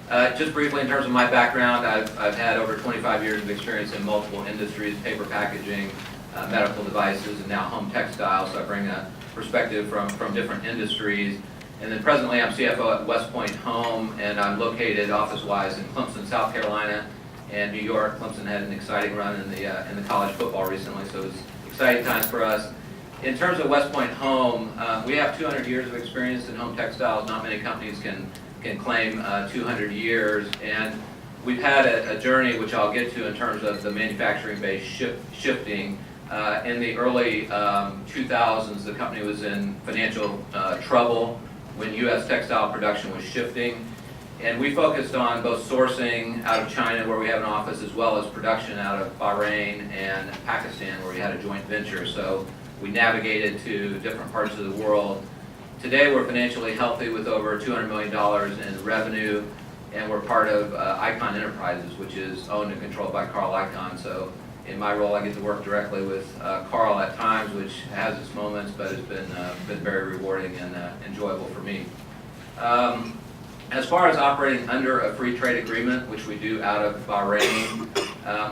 Just briefly, in terms of my background, I've had over 25 years of experience in multiple industries, paper packaging, medical devices, and now home textiles. So I bring a perspective from different industries. And then presently I'm CFO at WestPoint Home, and I'm located office-wise in Clemson, South Carolina, and New York. Clemson had an exciting run in the college football recently, so it's exciting times for us. In terms of WestPoint Home, we have 200 years of experience in home textiles. Not many companies can claim 200 years, and we've had a journey which I'll get to in terms of the manufacturing base shifting. In the early 2000s, the company was in financial trouble when U.S. textile production was shifting, and we focused on both sourcing out of China, where we have an office, as well as production out of Bahrain and Pakistan, where we had a joint venture. So we navigated to different parts of the world. Today we're financially healthy with over $200 million in revenue, and we're part of Icon Enterprises, which is owned and controlled by Carl Icahn. So in my role, I get to work directly with Carl at times, which has its moments, but has been very rewarding and enjoyable for me. As far as operating under a free trade agreement, which we do out of Bahrain,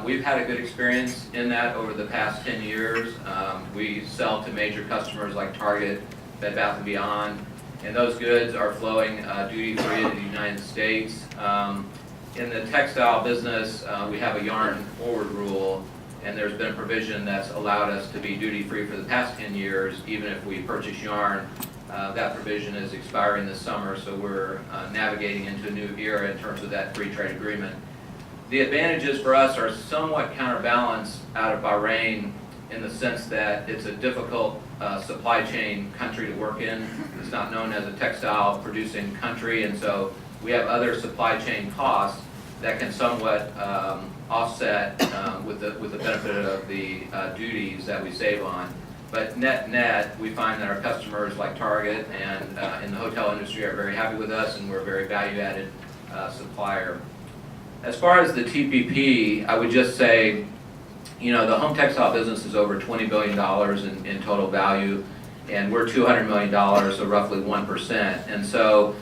we've had a good experience in that over the past 10 years. We sell to major customers like Target, Bed Bath & Beyond, and those goods are flowing duty-free into the United States. In the textile business, we have a yarn forward rule, and there's been a provision that's allowed us to be duty-free for the past 10 years, even if we purchase yarn. That provision is expiring this summer, so we're navigating into a new era in terms of that free trade agreement. The advantages for us are somewhat counterbalanced out of Bahrain in the sense that it's a difficult supply chain country to work in. It's not known as a textile producing country, and so we have other supply chain costs that can somewhat offset with the benefit of the duties that we save on. But net, we find that our customers like Target and in the hotel industry are very happy with us, and we're a very value-added supplier. As far as the TPP, I would just say, you know, the home textile business is over $20 billion in total value, and we're $200 million, so roughly 1%. And so,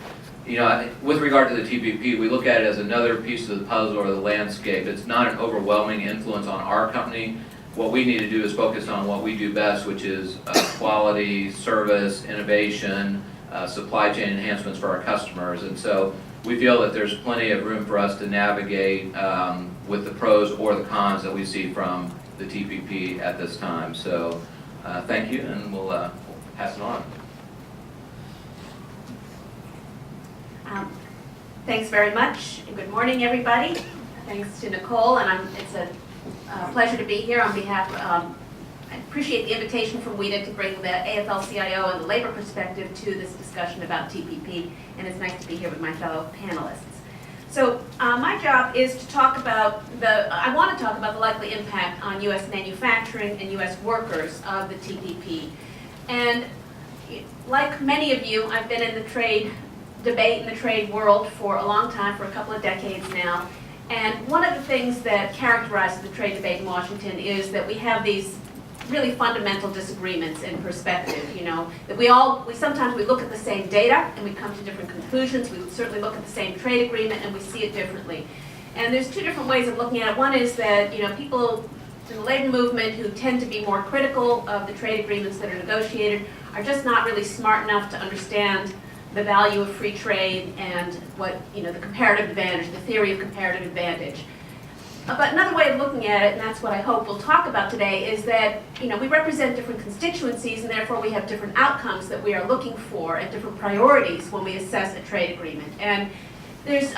you know, with regard to the TPP, we look at it as another piece of the puzzle or the landscape. It's not an overwhelming influence on our company. What we need to do is focus on what we do best, which is quality, service, innovation, supply chain enhancements for our customers. And so we feel that there's plenty of room for us to navigate with the pros or the cons that we see from the TPP at this time. So thank you, and we'll pass it on. Thanks very much, and good morning, everybody. Thanks to Nicole, and it's a pleasure to be here on behalf of, I appreciate the invitation from WITA to bring the AFL-CIO and the labor perspective to this discussion about TPP, and it's nice to be here with my fellow panelists. So my job is to talk about I want to talk about the likely impact on U.S. manufacturing and U.S. workers of the TPP. And like many of you, I've been in the trade debate in the trade world for a long time, for a couple of decades now. And one of the things that characterizes the trade debate in Washington is that we have these really fundamental disagreements in perspective, you know, that we sometimes look at the same data and we come to different conclusions. We certainly look at the same trade agreement and we see it differently. And there's two different ways of looking at it. One is that, you know, people in the labor movement who tend to be more critical of the trade agreements that are negotiated are just not really smart enough to understand the value of free trade and what, you know, the comparative advantage, the theory of comparative advantage. But another way of looking at it, and that's what I hope we'll talk about today, is that, you know, we represent different constituencies, and therefore we have different outcomes that we are looking for and different priorities when we assess a trade agreement. And there's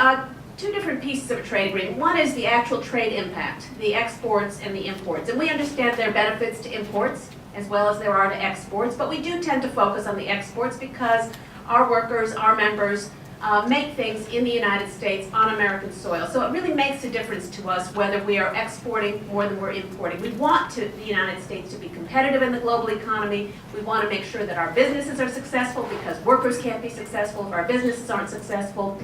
two different pieces of a trade agreement. One is the actual trade impact, the exports and the imports. And we understand there are benefits to imports as well as there are to exports, but we do tend to focus on the exports because our workers, our members, make things in the United States on American soil. So it really makes a difference to us whether we are exporting more than we're importing. We want the United States to be competitive in the global economy. We want to make sure that our businesses are successful because workers can't be successful if our businesses aren't successful.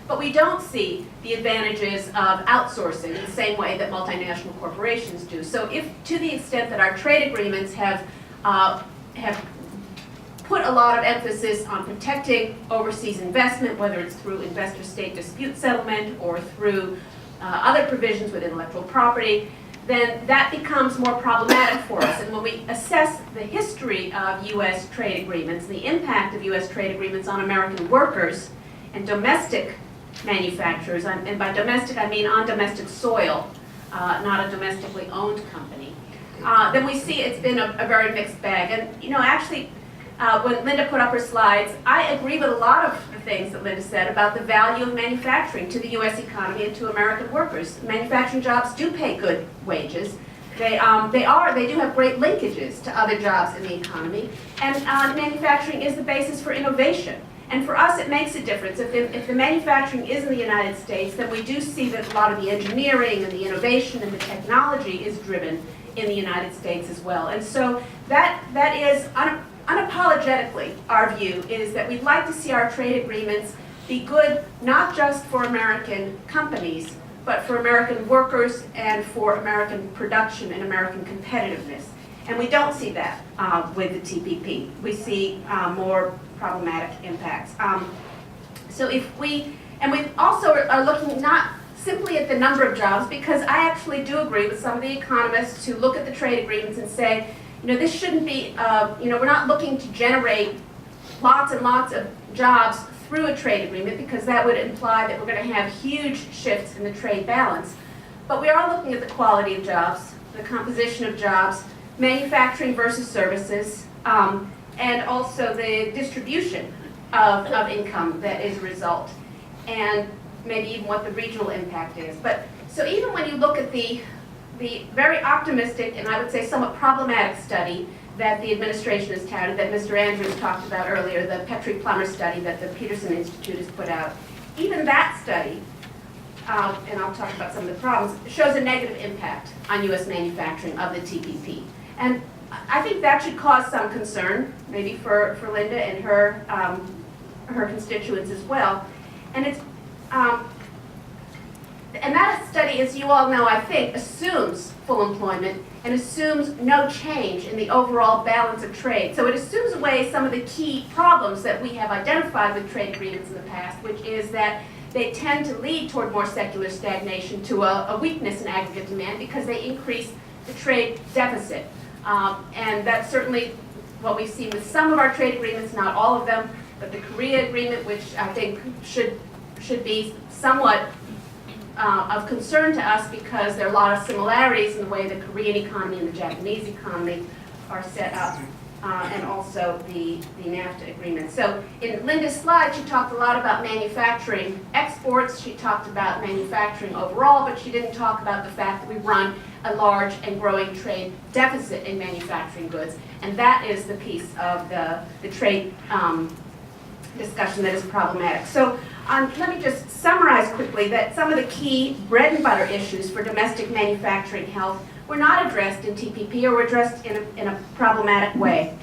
But we don't see the advantages of outsourcing in the same way that multinational corporations do. So if, to the extent that our trade agreements have put a lot of emphasis on protecting overseas investment, whether it's through investor-state dispute settlement or through other provisions with intellectual property, then that becomes more problematic for us. And when we assess the history of U.S. trade agreements, the impact of U.S. trade agreements on American workers and domestic manufacturers, and by domestic I mean on domestic soil, not a domestically owned company, then we see it's been a very mixed bag. And you know, actually, when Linda put up her slides, I agree with a lot of the things that Linda said about the value of manufacturing to the U.S. economy and to American workers. Manufacturing jobs do pay good wages. They do have great linkages to other jobs in the economy, and manufacturing is the basis for innovation. And for us, it makes a difference. If the manufacturing is in the United States, then we do see that a lot of the engineering and the innovation and the technology is driven in the United States as well. And so that is unapologetically, our view is that we'd like to see our trade agreements be good not just for American companies, but for American workers and for American production and American competitiveness. And we don't see that with the TPP. We see more problematic impacts. We also are looking not simply at the number of jobs, because I actually do agree with some of the economists who look at the trade agreements and say, you know, this shouldn't be, we're not looking to generate lots and lots of jobs through a trade agreement, because that would imply that we're going to have huge shifts in the trade balance. But we are looking at the quality of jobs, the composition of jobs, manufacturing versus services, and also the distribution of income that is a result, and maybe even what the regional impact is. But so even when you look at the very optimistic and I would say somewhat problematic study that the administration has touted, that Mr. Andrews talked about earlier, the Petrie-Plummer study that the Peterson Institute has put out, even that study, and I'll talk about some of the problems, shows a negative impact on U.S. manufacturing of the TPP. And I think that should cause some concern, maybe for Linda and her constituents as well. And it's and that study, as you all know, I think, assumes full employment and assumes no change in the overall balance of trade. So it assumes away some of the key problems that we have identified with trade agreements in the past, which is that they tend to lead toward more secular stagnation, to a weakness in aggregate demand, because they increase the trade deficit. And that's certainly what we've seen with some of our trade agreements, not all of them, but the Korea agreement, which I think should be somewhat of concern to us, because there are a lot of similarities in the way the Korean economy and the Japanese economy are set up, and also the NAFTA agreement. So in Linda's slide, she talked a lot about manufacturing exports, she talked about manufacturing overall, but she didn't talk about the fact that we run a large and growing trade deficit in manufacturing goods, and that is the piece of the trade discussion that is problematic. So let me just summarize quickly that some of the key bread and butter issues for domestic manufacturing health were not addressed in TPP, or were addressed in a problematic way.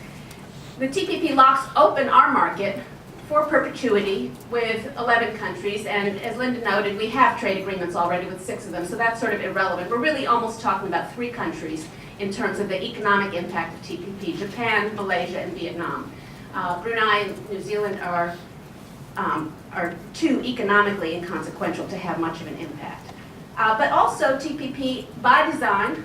The TPP locks open our market for perpetuity with 11 countries, and as Linda noted, we have trade agreements already with 6 of them, so that's sort of irrelevant. We're really almost talking about 3 countries in terms of the economic impact of TPP: Japan, Malaysia, and Vietnam. Brunei and New Zealand are too economically inconsequential to have much of an impact. But also TPP, by design,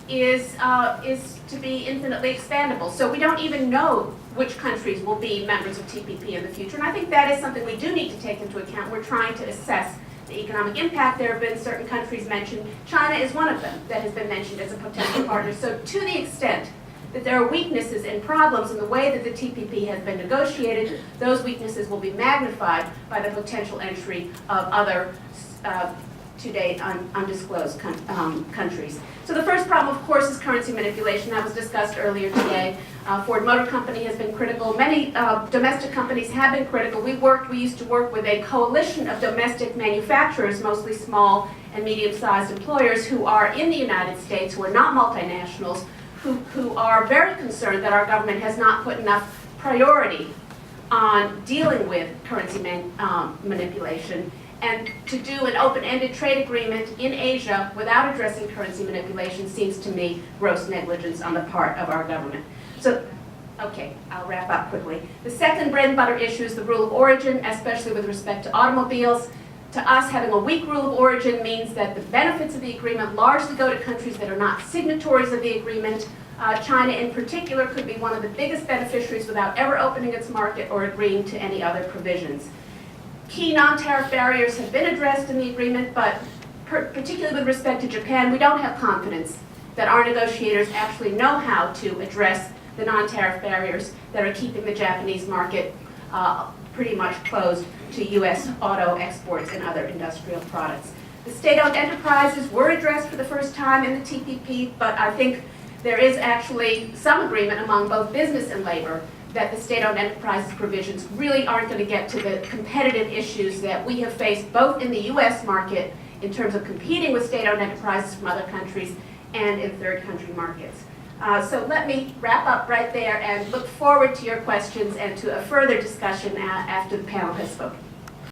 is to be infinitely expandable. So we don't even know which countries will be members of TPP in the future. And I think that is something we do need to take into account. We're trying to assess the economic impact. There have been certain countries mentioned. China is one of them that has been mentioned as a potential partner. So to the extent that there are weaknesses and problems in the way that the TPP has been negotiated, those weaknesses will be magnified by the potential entry of other to date undisclosed countries. So the first problem, of course, is currency manipulation. That was discussed earlier today. Ford Motor Company has been critical. Many domestic companies have been critical. We used to work with a coalition of domestic manufacturers, mostly small and medium-sized employers who are in the United States, who are not multinationals, who are very concerned that our government has not put enough priority on dealing with currency manipulation. And to do an open-ended trade agreement in Asia without addressing currency manipulation seems to me gross negligence on the part of our government. So Okay, I'll wrap up quickly. The second bread and butter issue is the rule of origin, especially with respect to automobiles. To us, having a weak rule of origin means that the benefits of the agreement largely go to countries that are not signatories of the agreement. China in particular could be one of the biggest beneficiaries without ever opening its market or agreeing to any other provisions. Key non-tariff barriers have been addressed in the agreement, but particularly with respect to Japan, we don't have confidence that our negotiators actually know how to address the non-tariff barriers that are keeping the Japanese market pretty much closed to U.S. auto exports and other industrial products. The state-owned enterprises were addressed for the first time in the TPP, but I think there is actually some agreement among both business and labor that the state-owned enterprises provisions really aren't going to get to the competitive issues that we have faced both in the U.S. market in terms of competing with state-owned enterprises from other countries and in third country markets. So let me wrap up right there and look forward to your questions and to a further discussion after the panel has spoken.